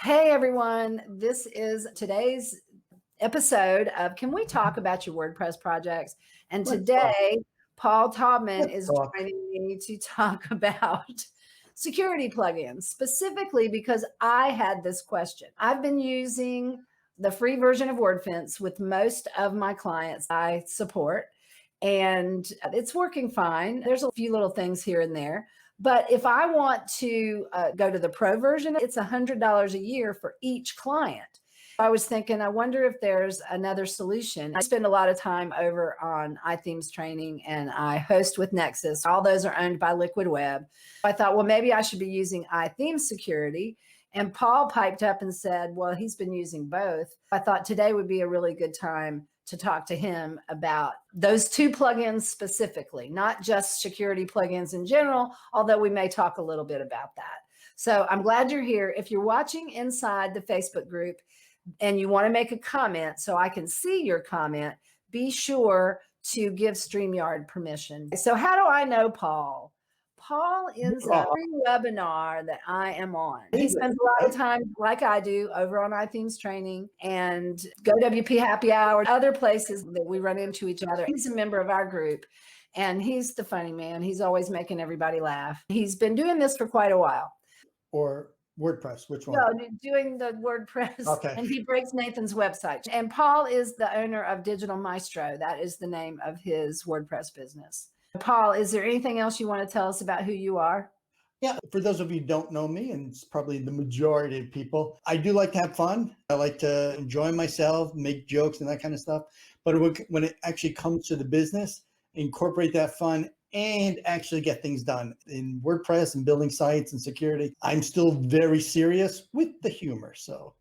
Hey everyone, this is today's episode of Can We Talk About Your WordPress Projects? And today, Paul Taubman is joining me to talk about security plugins, specifically because I had this question. I've been using the free version of Wordfence with most of my clients I support, and it's working fine. There's a few little things here and there. But if I want to go to the pro version, it's $100 a year for each client. I was thinking, I wonder if there's another solution. I spend a lot of time over on iThemes training and I host with Nexus. All those are owned by Liquid Web. I thought, well, maybe I should be using iThemes security. And Paul piped up and said, well, he's been using both. I thought today would be a really good time to talk to him about those two plugins specifically, not just security plugins in general, although we may talk a little bit about that. So I'm glad you're here. If you're watching inside the Facebook group and you want to make a comment so I can see your comment, be sure to give StreamYard permission. So how do I know Paul? Paul is a free webinar that I am on. He spends a lot of time, like I do, over on iThemes training and GoWP Happy Hour, other places that we run into each other. He's a member of our group and he's the funny man. He's always making everybody laugh. He's been doing this for quite a while. Or WordPress, which one? No, doing the WordPress. Okay. And he breaks Nathan's website. And Paul is the owner of Digital Maestro. That is the name of his WordPress business. Paul, is there anything else you want to tell us about who you are? Yeah, for those of you who don't know me, and it's probably the majority of people, I do like to have fun. I like to enjoy myself, make jokes and that kind of stuff. But when it actually comes to the business, incorporate that fun and actually get things done in WordPress and building sites and security. I'm still very serious with the humor. So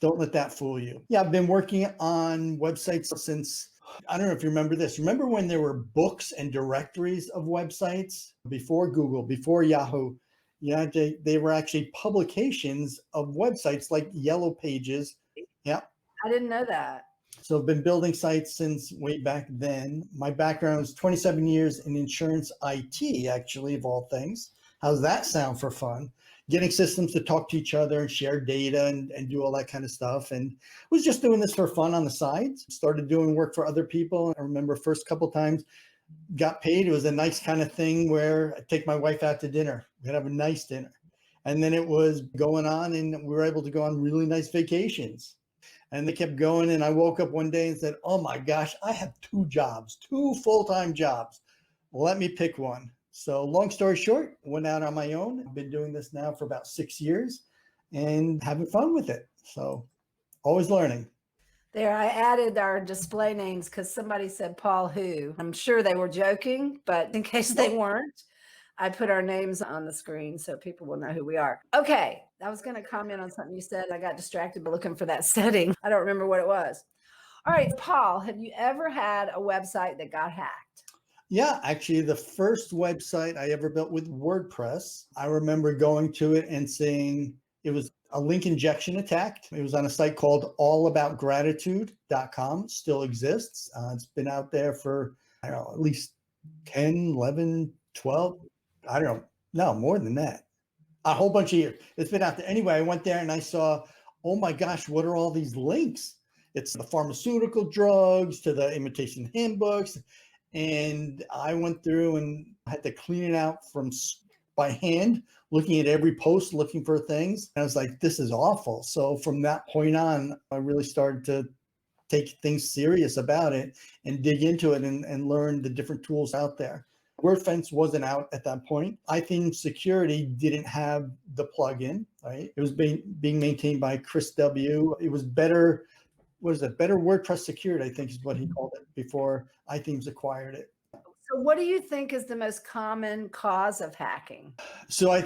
don't let that fool you. Yeah, I've been working on websites since, I don't know if you remember this. Remember when there were books and directories of websites before Google, before Yahoo? Yeah, they were actually publications of websites like Yellow Pages. Yeah. I didn't know that. So I've been building sites since way back then. My background is 27 years in insurance IT, actually, of all things. How's that sound for fun? Getting systems to talk to each other and share data and do all that kind of stuff. And was just doing this for fun on the side. Started doing work for other people. I remember first couple times got paid. It was a nice kind of thing where I'd take my wife out to dinner. We'd have a nice dinner. And then it was going on and we were able to go on really nice vacations. And they kept going. And I woke up one day and said, oh my gosh, I have two jobs, two full-time jobs. Let me pick one. So long story short, went out on my own. I've been doing this now for about 6 years and having fun with it. So always learning. There, I added our display names because somebody said Paul who. I'm sure they were joking, but in case they weren't, I put our names on the screen so people will know who we are. Okay, I was going to comment on something you said. I got distracted by looking for that setting. I don't remember what it was. All right, Paul, have you ever had a website that got hacked? Yeah, actually, the first website I ever built with WordPress, I remember going to it and saying it was a link injection attack. It was on a site called allaboutgratitude.com, still exists. It's been out there for, I don't know, at least 10, 11, 12, I don't know, no, more than that. A whole bunch of years. It's been out there. Anyway, I went there and I saw, oh my gosh, what are all these links? It's the pharmaceutical drugs to the imitation handbooks. And I went through and had to clean it out by hand, looking at every post, looking for things. And I was like, this is awful. So from that point on, I really started to take things serious about it and dig into it and learn the different tools out there. Wordfence wasn't out at that point. iThemes Security didn't have the plugin, right? It was being maintained by Chris W. It was better. What is it? Better WordPress Security, I think is what he called it before iThemes acquired it. So what do you think is the most common cause of hacking? So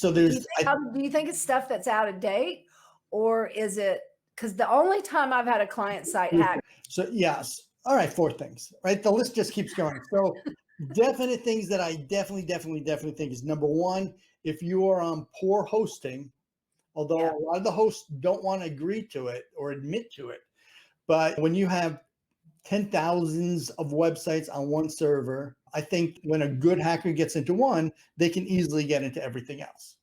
there's, do you think it's stuff that's out of date, or is it, because the only time I've had a client site hacked. So yes. All right. 4 things, right? The list just keeps going. So definite things that I definitely think is number 1, if you are on poor hosting, although a lot of the hosts don't want to agree to it or admit to it. But when you have 10,000s of websites on one server, I think when a good hacker gets into one, they can easily get into everything else.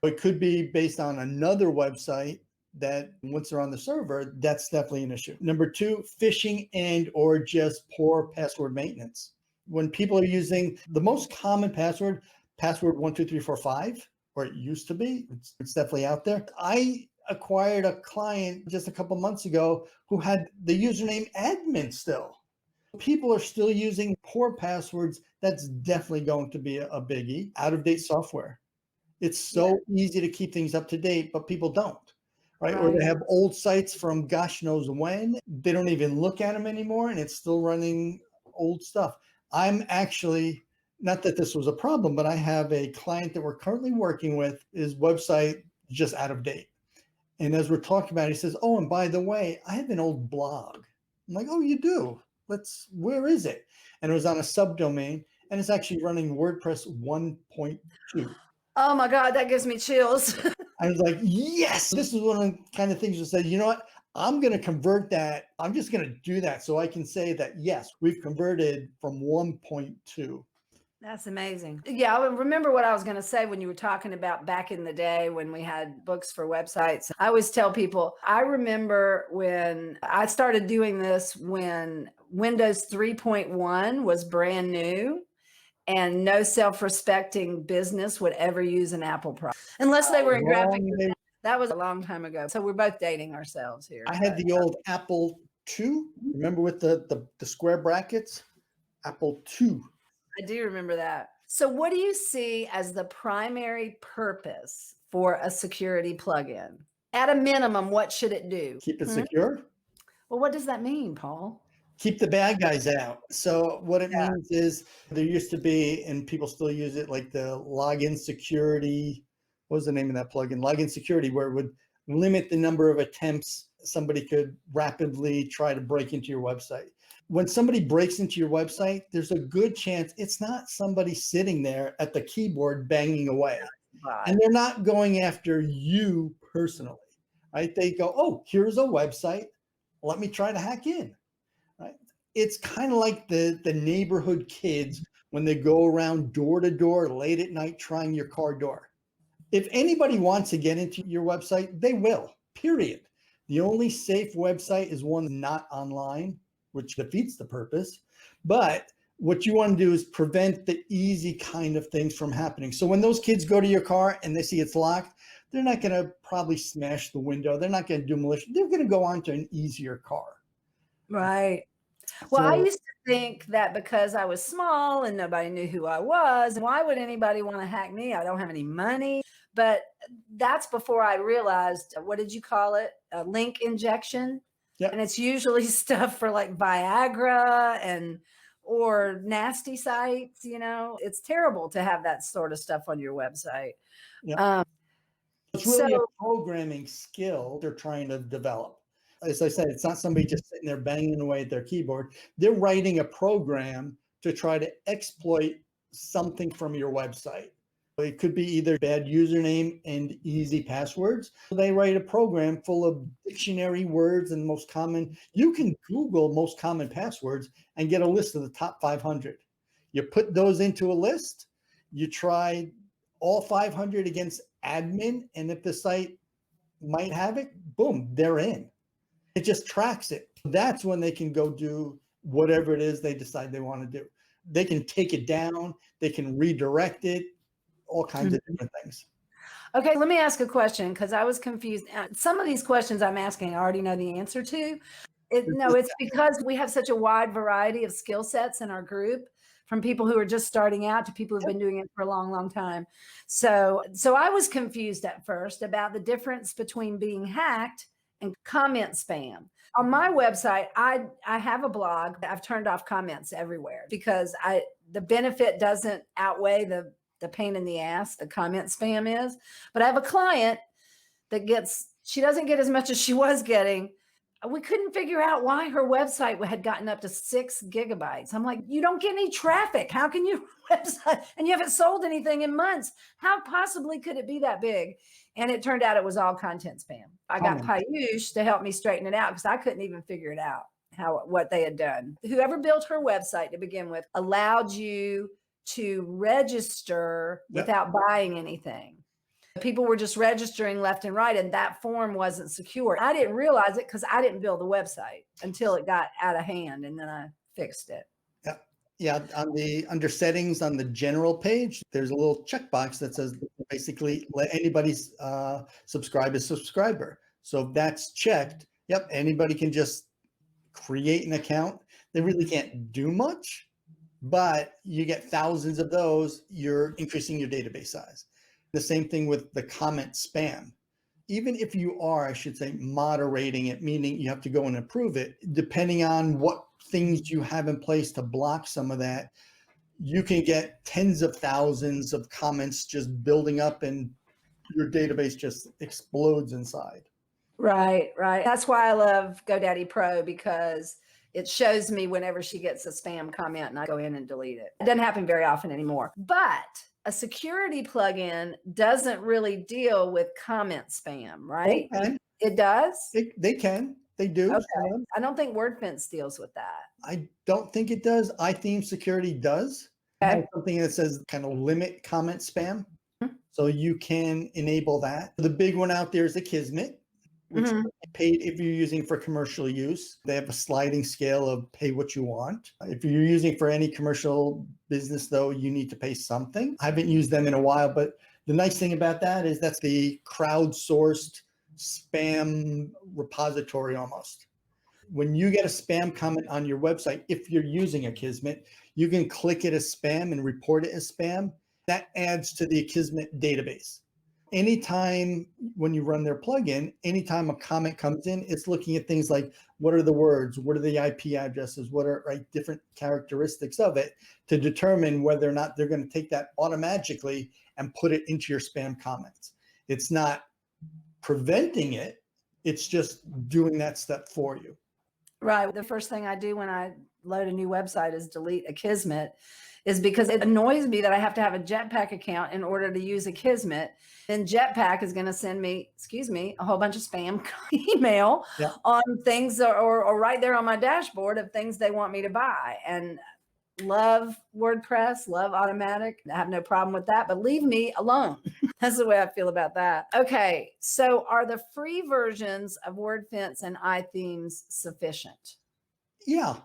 It could be based on another website that once they're on the server, that's definitely an issue. Number two, phishing and or just poor password maintenance. When people are using the most common password 12345, or it used to be, it's definitely out there. I acquired a client just a couple months ago who had the username admin still. People are still using poor passwords. That's definitely going to be a biggie. Out of date software. It's so easy to keep things up to date, but people don't, right? Or they have old sites from gosh knows when. They don't even look at them anymore, and it's still running old stuff. I'm actually, not that this was a problem, but I have a client that we're currently working with. His website just out of date. And as we're talking about it, he says, oh, and by the way, I have an old blog. I'm like, oh, you do? Where is it? And it was on a subdomain, and it's actually running WordPress 1.2. Oh my God, that gives me chills. I was like, yes, this is one of the kind of things you said, you know what? I'm going to convert that. I'm just going to do that so I can say that, yes, we've converted from 1.2. That's amazing. Yeah, I remember what I was going to say when you were talking about back in the day when we had books for websites. I always tell people, I remember when I started doing this when Windows 3.1 was brand new. And no self-respecting business would ever use an Apple product unless they were in graphic. That was a long time ago. So we're both dating ourselves here. I had the old Apple II. Remember with the square brackets? Apple II. I do remember that. So what do you see as the primary purpose for a security plugin? At a minimum, what should it do? Keep it secure. Well, what does that mean, Paul? Keep the bad guys out. So what it means is there used to be, and people still use it, like the login security. What was the name of that plugin? Login security, where it would limit the number of attempts somebody could rapidly try to break into your website. When somebody breaks into your website, there's a good chance it's not somebody sitting there at the keyboard banging away. And they're not going after you personally, right? They go, oh, here's a website. Let me try to hack in. Right? It's kind of like the neighborhood kids when they go around door to door late at night trying your car door. If anybody wants to get into your website, they will, period. The only safe website is one not online, which defeats the purpose. But what you want to do is prevent the easy kind of things from happening. So when those kids go to your car and they see it's locked, they're not going to probably smash the window. They're not going to do malicious. They're going to go on to an easier car. Right. Well, I used to think that because I was small and nobody knew who I was, why would anybody want to hack me? I don't have any money. But that's before I realized, what did you call it? A link injection. Yep. And it's usually stuff for like Viagra or nasty sites, It's terrible to have that sort of stuff on your website. Yep. It's really a programming skill they're trying to develop. As I said, it's not somebody just sitting there banging away at their keyboard. They're writing a program to try to exploit something from your website. It could be either bad username and easy passwords. They write a program full of dictionary words and most common. You can Google most common passwords and get a list of the top 500. You put those into a list. You try all 500 against admin. And if the site might have it, boom, they're in. It just tracks it. That's when they can go do whatever it is they decide they want to do. They can take it down. They can redirect it, all kinds of different things. Okay, let me ask a question because I was confused. Some of these questions I'm asking, I already know the answer to. It's because we have such a wide variety of skill sets in our group, from people who are just starting out to people who've been doing it for a long, long time. So I was confused at first about the difference between being hacked and comment spam. On my website, I have a blog. I've turned off comments everywhere because the benefit doesn't outweigh the pain in the ass the comment spam is. But I have a client that she doesn't get as much as she was getting. We couldn't figure out why her website had gotten up to 6 gigabytes. I'm like, you don't get any traffic. How can your website, and you haven't sold anything in months? How possibly could it be that big? And it turned out it was all content spam. I got Payush to help me straighten it out because I couldn't even figure it out what they had done. Whoever built her website to begin with allowed you to register without buying anything. People were just registering left and right, and that form wasn't secure. I didn't realize it because I didn't build the website until it got out of hand, and then I fixed it. Yeah. Yeah. Under settings on the general page, there's a little checkbox that says basically let anybody subscribe as subscriber. So if that's checked, yep, anybody can just create an account. They really can't do much, but you get thousands of those, you're increasing your database size. The same thing with the comment spam. Even if you are, I should say, moderating it, meaning you have to go and approve it, depending on what things you have in place to block some of that, you can get tens of thousands of comments just building up and your database just explodes inside. Right, right. That's why I love GoDaddy Pro, because it shows me whenever she gets a spam comment and I go in and delete it. It doesn't happen very often anymore. But a security plugin doesn't really deal with comment spam, right? It does? They can. They do. Okay. I don't think Wordfence deals with that. I don't think it does. iThemes security does. Okay. Something that says kind of limit comment spam. Mm-hmm. So you can enable that. The big one out there is the Kismet, which is paid if you're using for commercial use. They have a sliding scale of pay what you want. If you're using for any commercial business, though, you need to pay something. I haven't used them in a while, but the nice thing about that is that's the crowdsourced spam repository almost. When you get a spam comment on your website, if you're using a Kismet, you can click it as spam and report it as spam. That adds to the Kismet database. Anytime when you run their plugin, anytime a comment comes in, it's looking at things like what are the words, what are the IP addresses, what are different characteristics of it to determine whether or not they're going to take that automatically and put it into your spam comments. It's not preventing it, it's just doing that step for you. Right. The first thing I do when I load a new website is delete a Kismet, is because it annoys me that I have to have a Jetpack account in order to use a Kismet. Then Jetpack is going to send me, a whole bunch of spam email on things or right there on my dashboard of things they want me to buy. And love WordPress, love Automatic. I have no problem with that, but leave me alone. That's the way I feel about that. Okay. So are the free versions of Wordfence and iThemes sufficient? Yeah,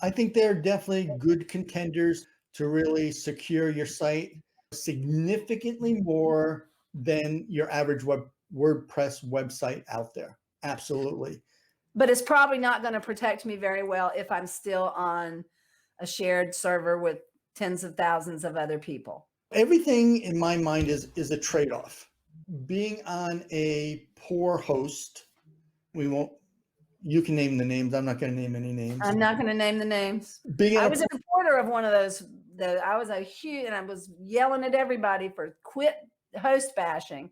I think they're definitely good contenders to really secure your site significantly more than your average WordPress website out there. Absolutely. But it's probably not going to protect me very well if I'm still on a shared server with tens of thousands of other people. Everything in my mind is a trade-off. Being on a poor host, you can name the names. I'm not going to name any names. I'm not going to name the names. I was a supporter of one of those. I was and I was yelling at everybody for quit host bashing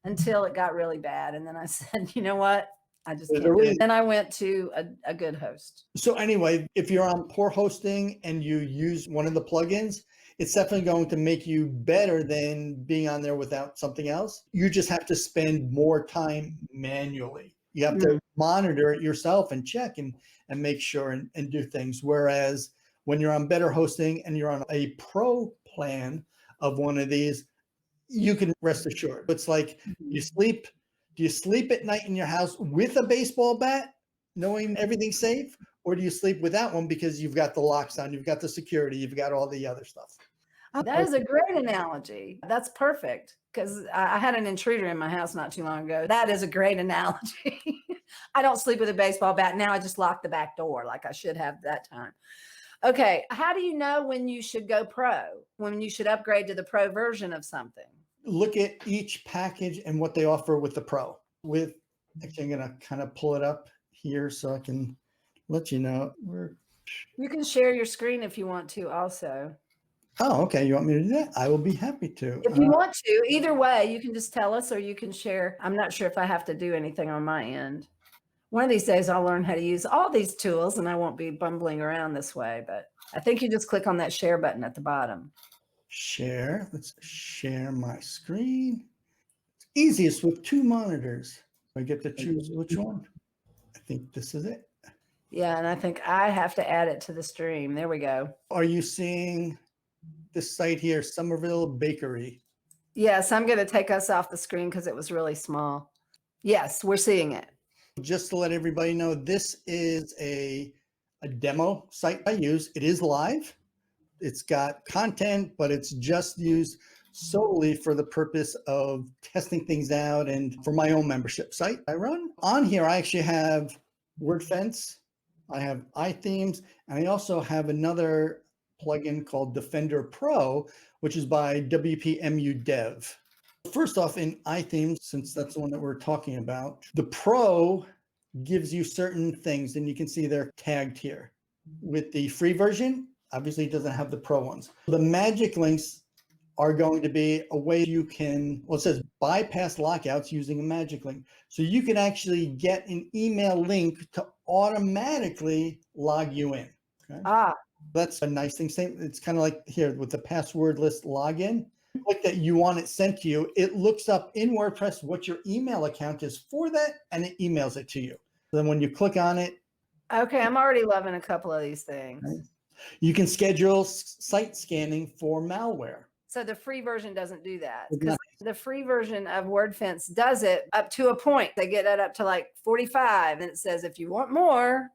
until it got really bad. And then I said, you know what? I just can't do it. Then I went to a good host. So anyway, if you're on poor hosting and you use one of the plugins, it's definitely going to make you better than being on there without something else. You just have to spend more time manually. You have to monitor it yourself and check and make sure and do things. Whereas when you're on better hosting and you're on a pro plan of one of these, you can rest assured. It's like do you sleep at night in your house with a baseball bat, knowing everything's safe? Or do you sleep without one because you've got the locks on, you've got the security, you've got all the other stuff? That is a great analogy. That's perfect, because I had an intruder in my house not too long ago. That is a great analogy. I don't sleep with a baseball bat. Now I just lock the back door like I should have that time. Okay. How do you know when you should go pro, when you should upgrade to the pro version of something? Look at each package and what they offer with the pro. Actually, I'm going to kind of pull it up here so I can let you know. You can share your screen if you want to also. Oh, okay. You want me to do that? I will be happy to. If you want to, either way, you can just tell us or you can share. I'm not sure if I have to do anything on my end. One of these days I'll learn how to use all these tools and I won't be bumbling around this way, but I think you just click on that share button at the bottom. Share. Let's share my screen. It's easiest with two monitors. I get to choose which one. I think this is it. Yeah, and I think I have to add it to the stream. There we go. Are you seeing this site here, Somerville Bakery? Yes, I'm going to take us off the screen because it was really small. Yes, we're seeing it. Just to let everybody know, this is a demo site I use. It is live. It's got content, but it's just used solely for the purpose of testing things out and for my own membership site I run. On here, I actually have Wordfence, I have iThemes, and I also have another plugin called Defender Pro, which is by WP Dev. First off, in iThemes, since that's the one that we're talking about, the Pro gives you certain things, and you can see they're tagged here. With the free version, obviously it doesn't have the Pro ones. The magic links are going to be a way you can, well, it says bypass lockouts using a magic link. So you can actually get an email link to automatically log you in. Okay? That's a nice thing. Same, it's kind of like here with the passwordless login. Click that you want it sent to you. It looks up in WordPress what your email account is for that, and it emails it to you. So then when you click on it. Okay, I'm already loving a couple of these things. Right? You can schedule site scanning for malware. So the free version doesn't do that, because the free version of Wordfence does it up to a point. They get it up to like 45, and it says, if you want more,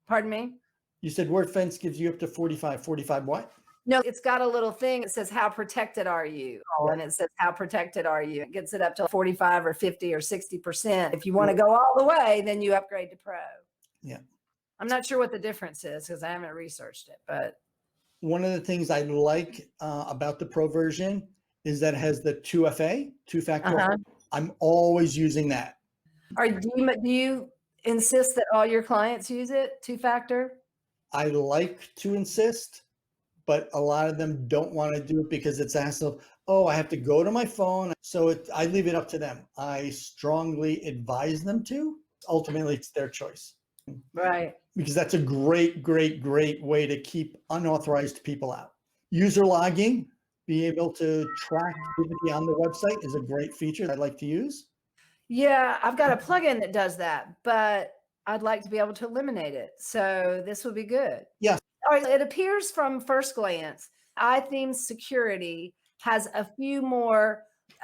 pardon me? You said Wordfence gives you up to 45. 45 what? No, it's got a little thing that says, how protected are you? Oh, and it says, how protected are you? It gets it up to 45 or 50 or 60%. If you want to go all the way, then you upgrade to Pro. Yeah. I'm not sure what the difference is because I haven't researched it, but. One of the things I like about the Pro version is that it has the 2FA, two-factor. I'm always using that. Do you insist that all your clients use it, two-factor? I like to insist, but a lot of them don't want to do it because it's hassle. Oh, I have to go to my phone. So I leave it up to them. I strongly advise them to. Ultimately, it's their choice. Right. Because that's a great, great, great way to keep unauthorized people out. User logging, being able to track activity on the website is a great feature I'd like to use. Yeah, I've got a plugin that does that, but I'd like to be able to eliminate it. So this would be good. Yeah. All right, it appears from first glance, iThemes security has a few more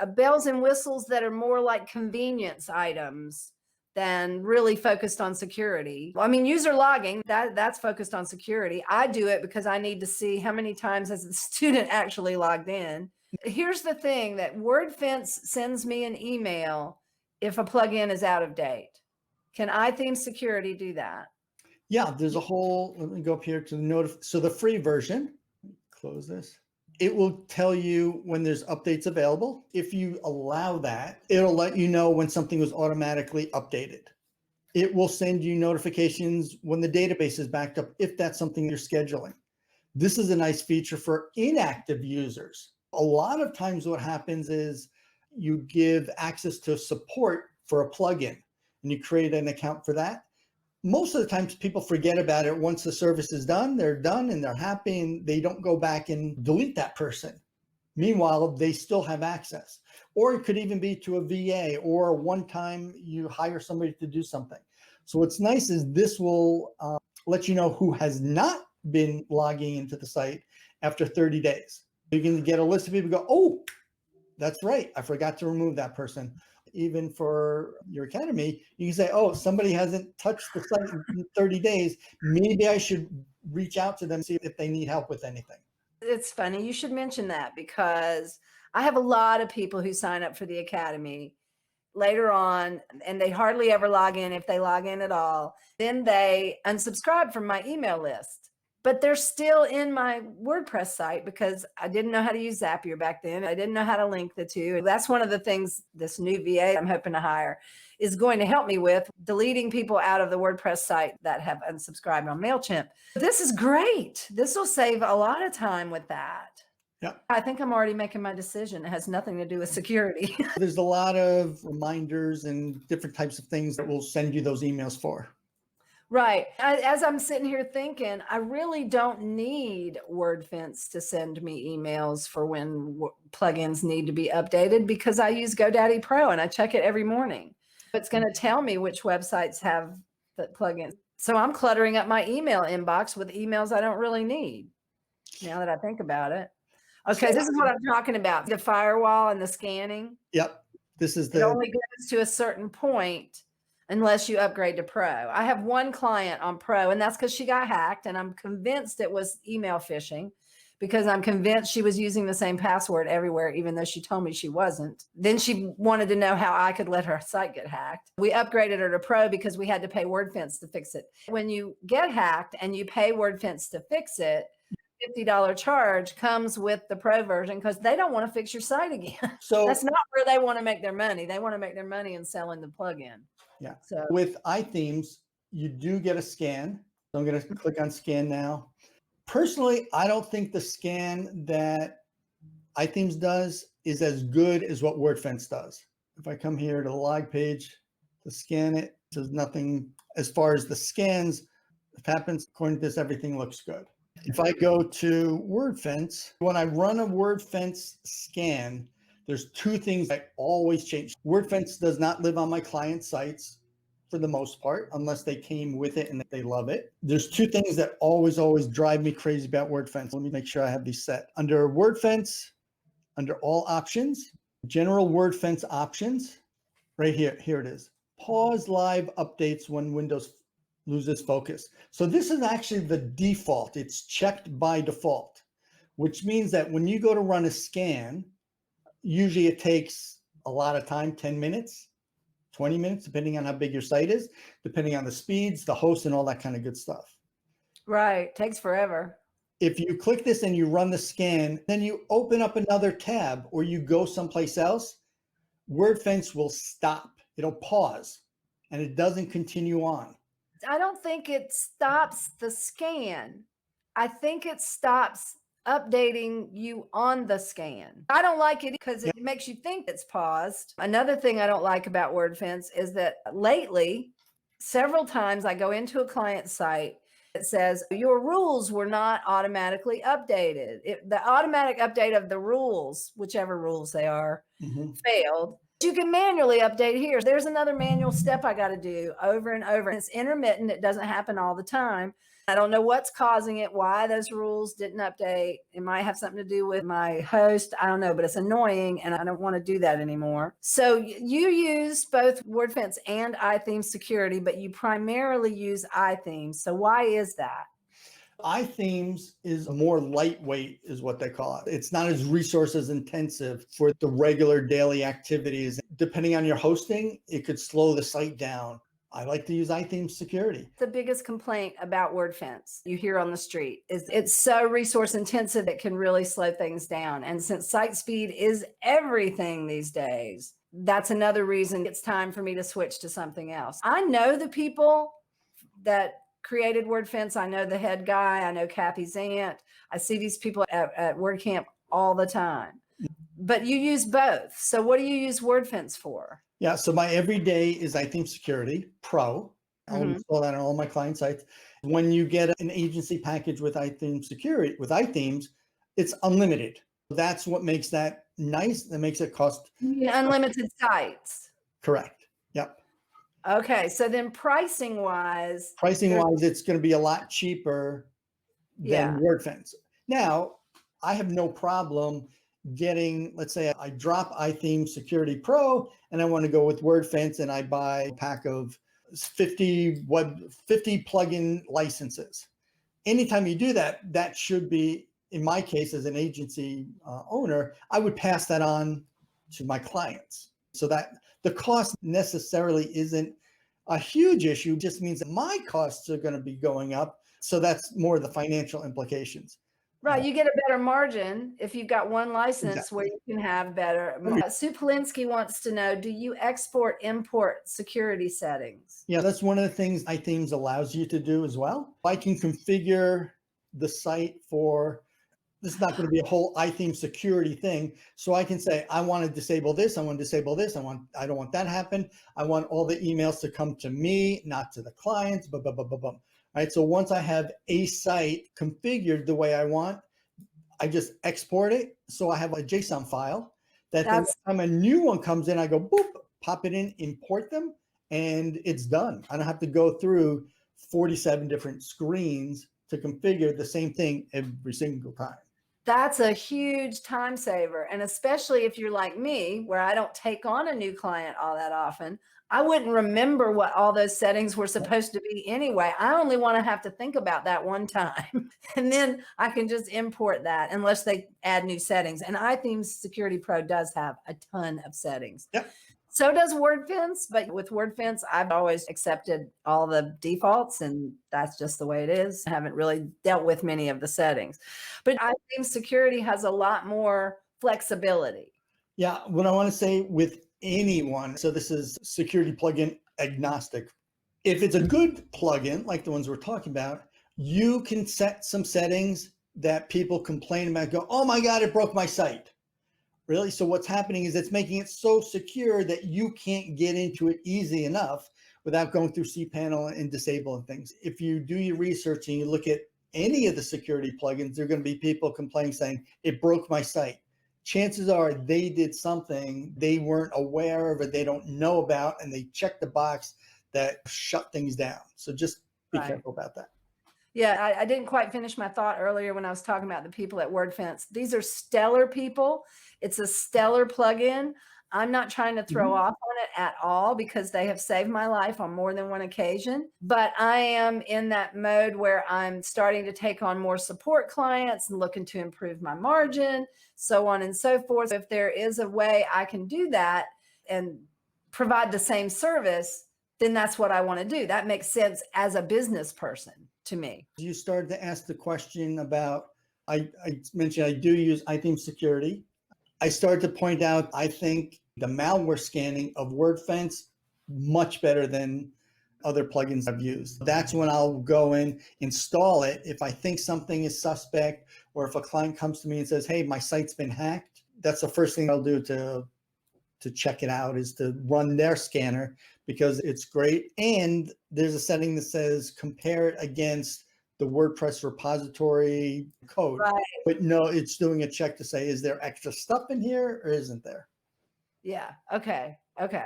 bells and whistles that are more like convenience items than really focused on security. I mean, user logging, that's focused on security. I do it because I need to see how many times has the student actually logged in. Here's the thing, that Wordfence sends me an email if a plugin is out of date. Can iThemes security do that? Yeah, there's a whole, let me go up here to the so the free version, close this. It will tell you when there's updates available. If you allow that, it'll let you know when something was automatically updated. It will send you notifications when the database is backed up, if that's something you're scheduling. This is a nice feature for inactive users. A lot of times what happens is you give access to support for a plugin and you create an account for that. Most of the times people forget about it. Once the service is done, they're done and they're happy and they don't go back and delete that person. Meanwhile, they still have access. Or it could even be to a VA or one time you hire somebody to do something. So what's nice is this will let you know who has not been logging into the site after 30 days. You can get a list of people go, oh, that's right, I forgot to remove that person. Even for your academy, you can say, oh, somebody hasn't touched the site in 30 days. Maybe I should reach out to them, see if they need help with anything. It's funny you should mention that, because I have a lot of people who sign up for the academy later on and they hardly ever log in, if they log in at all. Then they unsubscribe from my email list, but they're still in my WordPress site because I didn't know how to use Zapier back then. I didn't know how to link the two. That's one of the things this new VA I'm hoping to hire is going to help me with, deleting people out of the WordPress site that have unsubscribed on MailChimp. This is great. This will save a lot of time with that. Yeah. I think I'm already making my decision. It has nothing to do with security. There's a lot of reminders and different types of things that will send you those emails for. Right. As I'm sitting here thinking, I really don't need Wordfence to send me emails for when plugins need to be updated, because I use GoDaddy Pro and I check it every morning. It's going to tell me which websites have the plugins. So I'm cluttering up my email inbox with emails I don't really need, now that I think about it. Okay, this is what I'm talking about. The firewall and the scanning. Yep. This is It only goes to a certain point unless you upgrade to Pro. I have one client on Pro, and that's because she got hacked, and I'm convinced it was email phishing because I'm convinced she was using the same password everywhere, even though she told me she wasn't. Then she wanted to know how I could let her site get hacked. We upgraded her to Pro because we had to pay Wordfence to fix it. When you get hacked and you pay Wordfence to fix it, $50 charge comes with the Pro version because they don't want to fix your site again. So that's not where they want to make their money. They want to make their money in selling the plugin. Yeah. So with iThemes, you do get a scan. So I'm going to click on scan now. Personally, I don't think the scan that iThemes does is as good as what Wordfence does. If I come here to the log page to scan it, there's nothing as far as the scans. If happens, according to this, everything looks good. If I go to Wordfence, when I run a Wordfence scan, there's two things that always change. Wordfence does not live on my client sites for the most part, unless they came with it and they love it. There's two things that always drive me crazy about Wordfence. Let me make sure I have these set. Under Wordfence, under all options, general Wordfence options, right here, here it is. Pause live updates when Windows loses focus. So this is actually the default. It's checked by default, which means that when you go to run a scan, usually it takes a lot of time, 10 minutes, 20 minutes, depending on how big your site is, depending on the speeds, the host, and all that kind of good stuff. Right. Takes forever. If you click this and you run the scan, then you open up another tab or you go someplace else, Wordfence will stop. It'll pause and it doesn't continue on. I don't think it stops the scan. I think it stops updating you on the scan. I don't like it because it makes you think it's paused. Another thing I don't like about Wordfence is that lately, several times I go into a client site, it says your rules were not automatically updated. The automatic update of the rules, whichever rules they are, failed. You can manually update here. There's another manual step I got to do over and over. It's intermittent. It doesn't happen all the time. I don't know what's causing it, why those rules didn't update. It might have something to do with my host. I don't know, but it's annoying and I don't want to do that anymore. So you use both Wordfence and iThemes security, but you primarily use iThemes. So why is that? iThemes is more lightweight, is what they call it. It's not as resources intensive for the regular daily activities. Depending on your hosting, it could slow the site down. I like to use iThemes security. The biggest complaint about Wordfence you hear on the street is it's so resource intensive, it can really slow things down. And since site speed is everything these days, that's another reason it's time for me to switch to something else. I know the people that created Wordfence. I know the head guy. I know Kathy's aunt. I see these people at WordCamp all the time. But you use both. So what do you use Wordfence for? Yeah, so my everyday is iThemes Security Pro. I'll install that on all my client sites. When you get an agency package with iThemes Security, with iThemes, it's unlimited. That's what makes that nice. That makes it cost unlimited sites. Correct. Yep. Okay, so then pricing wise, it's going to be a lot cheaper than Wordfence. Now, I have no problem getting, let's say I drop iThemes Security Pro and I want to go with Wordfence and I buy a pack of 50 plugin licenses. Anytime you do that, that should be, in my case as an agency owner, I would pass that on to my clients so that the cost necessarily isn't a huge issue. It just means that my costs are going to be going up. So that's more the financial implications. Right. You get a better margin if you've got one license where you can have better. Sue Polinsky wants to know, do you export, import security settings? Yeah, that's one of the things iThemes allows you to do as well. I can configure the site for, this is not going to be a whole iThemes security thing. So I can say, I want to disable this. I want to disable this. I don't want that to happen. I want all the emails to come to me, not to the clients, blah, blah, blah, blah, blah. All right, so once I have a site configured the way I want, I just export it. So I have a JSON file that the next time a new one comes in, I go, boop, pop it in, import them, and it's done. I don't have to go through 47 different screens to configure the same thing every single time. That's a huge time saver. And especially if you're like me, where I don't take on a new client all that often, I wouldn't remember what all those settings were supposed to be anyway. I only want to have to think about that one time. And then I can just import that unless they add new settings. And iThemes Security Pro does have a ton of settings. Yep. So does Wordfence, but with Wordfence, I've always accepted all the defaults, and that's just the way it is. I haven't really dealt with many of the settings. But iThemes Security has a lot more flexibility. Yeah, what I want to say with anyone, so this is security plugin agnostic. If it's a good plugin, like the ones we're talking about, you can set some settings that people complain about, go, oh my God, it broke my site. Really? So what's happening is it's making it so secure that you can't get into it easy enough without going through cPanel and disabling things. If you do your research and you look at any of the security plugins, there are going to be people complaining saying, it broke my site. Chances are they did something they weren't aware of or they don't know about, and they checked the box that shut things down. So just be careful about that. Yeah, I didn't quite finish my thought earlier when I was talking about the people at Wordfence. These are stellar people. It's a stellar plugin. I'm not trying to throw off on it at all because they have saved my life on more than one occasion. But I am in that mode where I'm starting to take on more support clients and looking to improve my margin, so on and so forth. If there is a way I can do that and provide the same service, then that's what I want to do. That makes sense as a business person to me. You started to ask the question about, I mentioned I do use iThemes Security. I started to point out, I think the malware scanning of Wordfence much better than other plugins I've used. That's when I'll go in, install it. If I think something is suspect, or if a client comes to me and says, hey, my site's been hacked, that's the first thing I'll do to check it out, is to run their scanner, because it's great. And there's a setting that says compare it against the WordPress repository code. Right. But no, it's doing a check to say, is there extra stuff in here or isn't there? Yeah. Okay.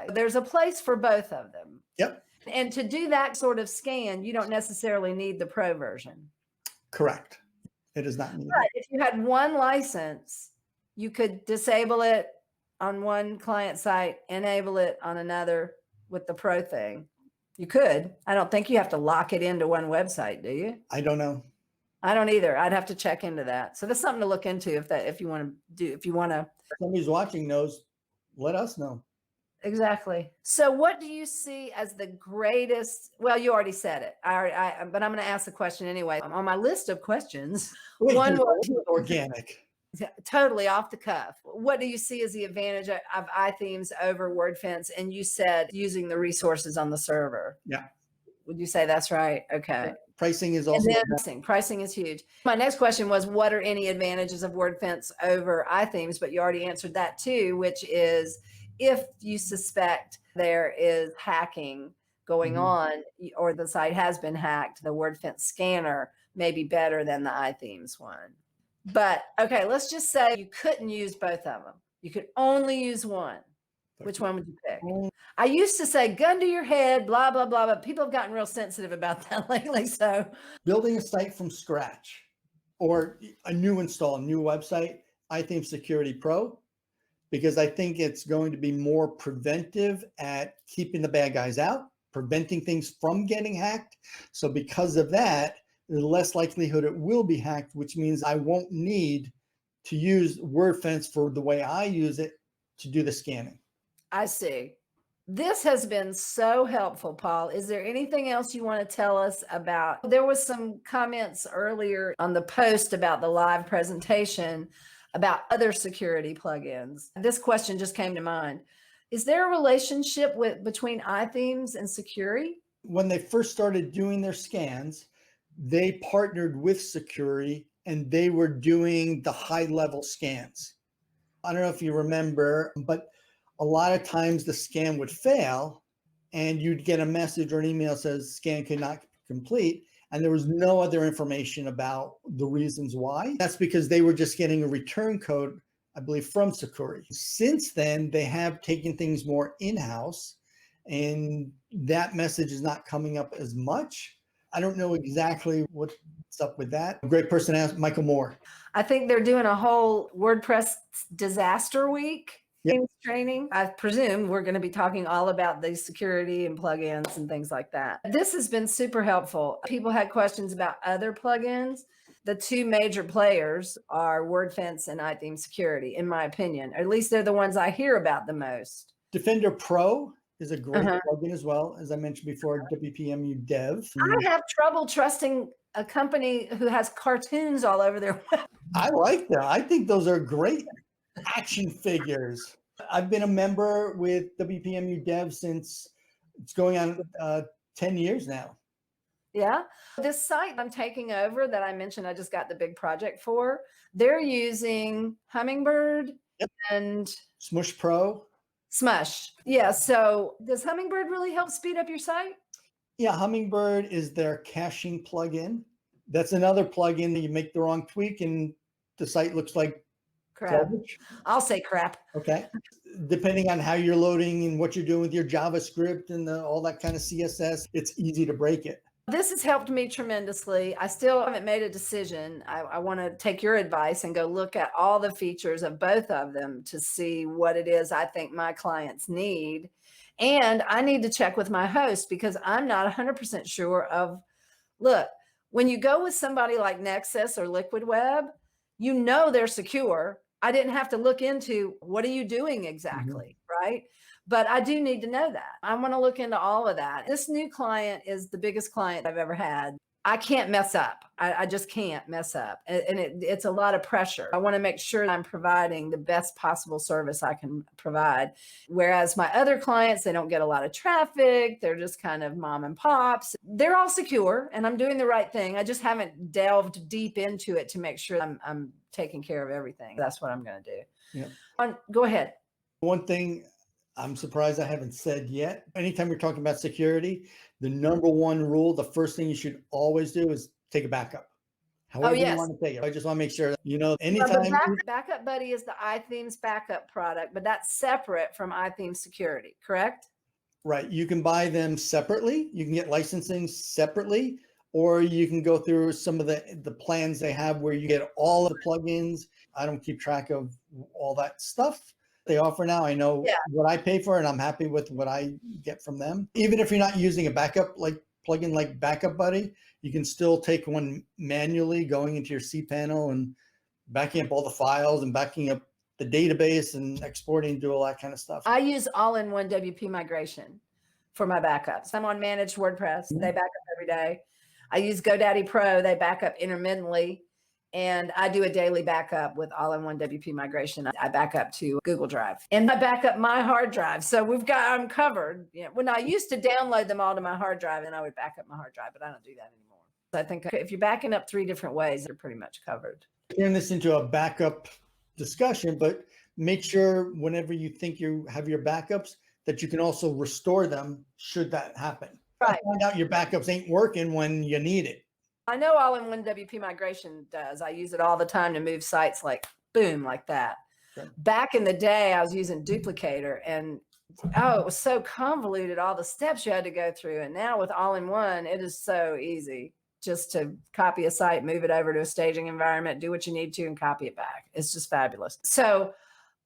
There's a place for both of them. Yep. And to do that sort of scan, you don't necessarily need the pro version. Correct. It is not needed. But if you had one license, you could disable it on one client site, enable it on another with the pro thing. You could. I don't think you have to lock it into one website, do you? I don't know. I don't either. I'd have to check into that. So that's something to look into if you want to. Somebody's watching knows, let us know. Exactly. So what do you see as the greatest? Well, you already said it. But I'm going to ask the question anyway. On my list of questions, one was organic. Totally off the cuff. What do you see as the advantage of iThemes over Wordfence? And you said using the resources on the server. Yeah. Would you say that's right? Okay. Pricing is also pricing is huge. My next question was, what are any advantages of Wordfence over iThemes? But you already answered that too, which is if you suspect there is hacking going on, or the site has been hacked, the Wordfence scanner may be better than the iThemes one. But okay, let's just say you couldn't use both of them. You could only use one. Which one would you pick? I used to say gun to your head, blah, blah, blah, but people have gotten real sensitive about that lately. So building a site from scratch or a new website, iThemes Security Pro, because I think it's going to be more preventive at keeping the bad guys out, preventing things from getting hacked. So because of that, there's less likelihood it will be hacked, which means I won't need to use Wordfence for the way I use it to do the scanning. I see. This has been so helpful, Paul. Is there anything else you want to tell us about? There was some comments earlier on the post about the live presentation about other security plugins. This question just came to mind. Is there a relationship between iThemes and Securi? When they first started doing their scans, they partnered with Securi and they were doing the high-level scans. I don't know if you remember, but a lot of times the scan would fail and you'd get a message or an email that says scan cannot complete, and there was no other information about the reasons why. That's because they were just getting a return code, I believe, from Securi. Since then, they have taken things more in-house and that message is not coming up as much. I don't know exactly what stuff with that. A great person to ask, Michael Moore. I think they're doing a whole WordPress disaster week. Yep. Training. I presume we're going to be talking all about the security and plugins and things like that. This has been super helpful. People had questions about other plugins. The two major players are Wordfence and iThemes Security, in my opinion. Or at least they're the ones I hear about the most. Defender Pro is a great plugin as well. As I mentioned before, WPMU Dev. I have trouble trusting a company who has cartoons all over their web. I like that. I think those are great action figures. I've been a member with WPMU Dev since it's going on 10 years now. Yeah. This site I'm taking over that I mentioned I just got the big project for, they're using Hummingbird and Smush Pro. Smush. Yeah. So does Hummingbird really help speed up your site? Yeah. Hummingbird is their caching plugin. That's another plugin that you make the wrong tweak and the site looks like crap. I'll say crap. Okay. Depending on how you're loading and what you're doing with your JavaScript and all that kind of CSS, it's easy to break it. This has helped me tremendously. I still haven't made a decision. I want to take your advice and go look at all the features of both of them to see what it is I think my clients need. And I need to check with my host because I'm not 100% sure of, look, when you go with somebody like Nexus or Liquid Web, you know they're secure. I didn't have to look into what are you doing exactly, right? But I do need to know that. I want to look into all of that. This new client is the biggest client I've ever had. I can't mess up. I just can't mess up. And it's a lot of pressure. I want to make sure I'm providing the best possible service I can provide. Whereas my other clients, they don't get a lot of traffic. They're just kind of mom and pops. They're all secure and I'm doing the right thing. I just haven't delved deep into it to make sure I'm taking care of everything. That's what I'm going to do. Yeah. Go ahead. One thing I'm surprised I haven't said yet. Anytime you're talking about security, the number one rule, the first thing you should always do is take a backup. However you want to take it. I just want to make sure that, you know, anytime. Backup Buddy is the iThemes backup product, but that's separate from iThemes Security, correct? Right. You can buy them separately. You can get licensing separately, or you can go through some of the plans they have where you get all of the plugins. I don't keep track of all that stuff they offer now. I know what I pay for and I'm happy with what I get from them. Even if you're not using a backup like plugin like Backup Buddy, you can still take one manually going into your cPanel and backing up all the files and backing up the database and exporting, do all that kind of stuff. I use all-in-one WP migration for my backups. I'm on managed WordPress. They back up every day. I use GoDaddy Pro. They back up intermittently. And I do a daily backup with all-in-one WP migration. I back up to Google Drive and I back up my hard drive. So I'm covered. You know, when I used to download them all to my hard drive and I would back up my hard drive, but I don't do that anymore. So I think if you're backing up 3 different ways, you're pretty much covered. Turn this into a backup discussion, but make sure whenever you think you have your backups that you can also restore them should that happen. Right. Find out your backups ain't working when you need it. I know all-in-one WP migration does. I use it all the time to move sites like boom, like that. Okay. Back in the day, I was using Duplicator and it was so convoluted, all the steps you had to go through. And now with all-in-one, it is so easy just to copy a site, move it over to a staging environment, do what you need to and copy it back. It's just fabulous. So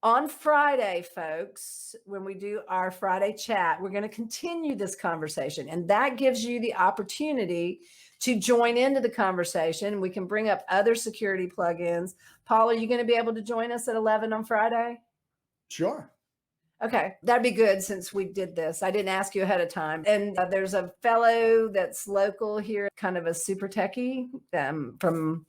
on Friday, folks, when we do our Friday chat, we're going to continue this conversation. And that gives you the opportunity to join into the conversation. We can bring up other security plugins. Paul, are you going to be able to join us at 11 on Friday? Sure. Okay, that'd be good since we did this. I didn't ask you ahead of time. And there's a fellow that's local here, kind of a super techie from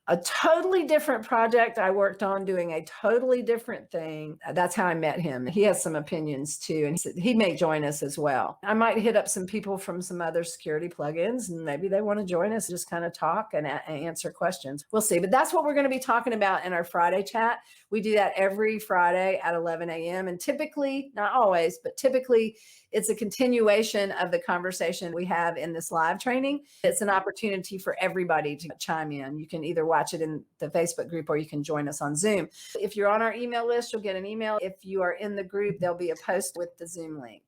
a totally different project I worked on doing a totally different thing. That's how I met him. He has some opinions too. And he said he may join us as well. I might hit up some people from some other security plugins and maybe they want to join us, just kind of talk and answer questions. We'll see. But that's what we're going to be talking about in our Friday chat. We do that every Friday at 11 a.m. And typically, not always, but typically it's a continuation of the conversation we have in this live training. It's an opportunity for everybody to chime in. You can either watch it in the Facebook group or you can join us on Zoom. If you're on our email list, you'll get an email. If you are in the group, there'll be a post with the Zoom link.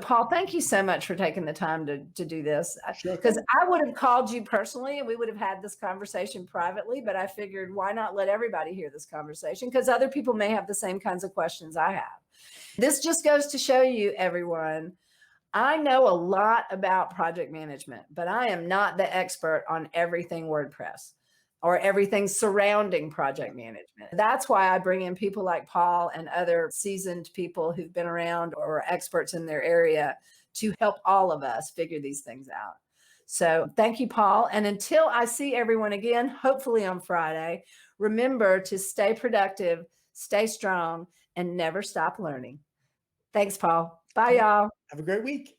Paul, thank you so much for taking the time to do this. Sure Because thing. I would have called you personally and we would have had this conversation privately, but I figured why not let everybody hear this conversation? Because other people may have the same kinds of questions I have. This just goes to show you, everyone, I know a lot about project management, but I am not the expert on everything WordPress or everything surrounding project management. That's why I bring in people like Paul and other seasoned people who've been around or are experts in their area to help all of us figure these things out. So thank you, Paul. And until I see everyone again, hopefully on Friday, remember to stay productive, stay strong, and never stop learning. Thanks, Paul. Bye, y'all. Have a great week.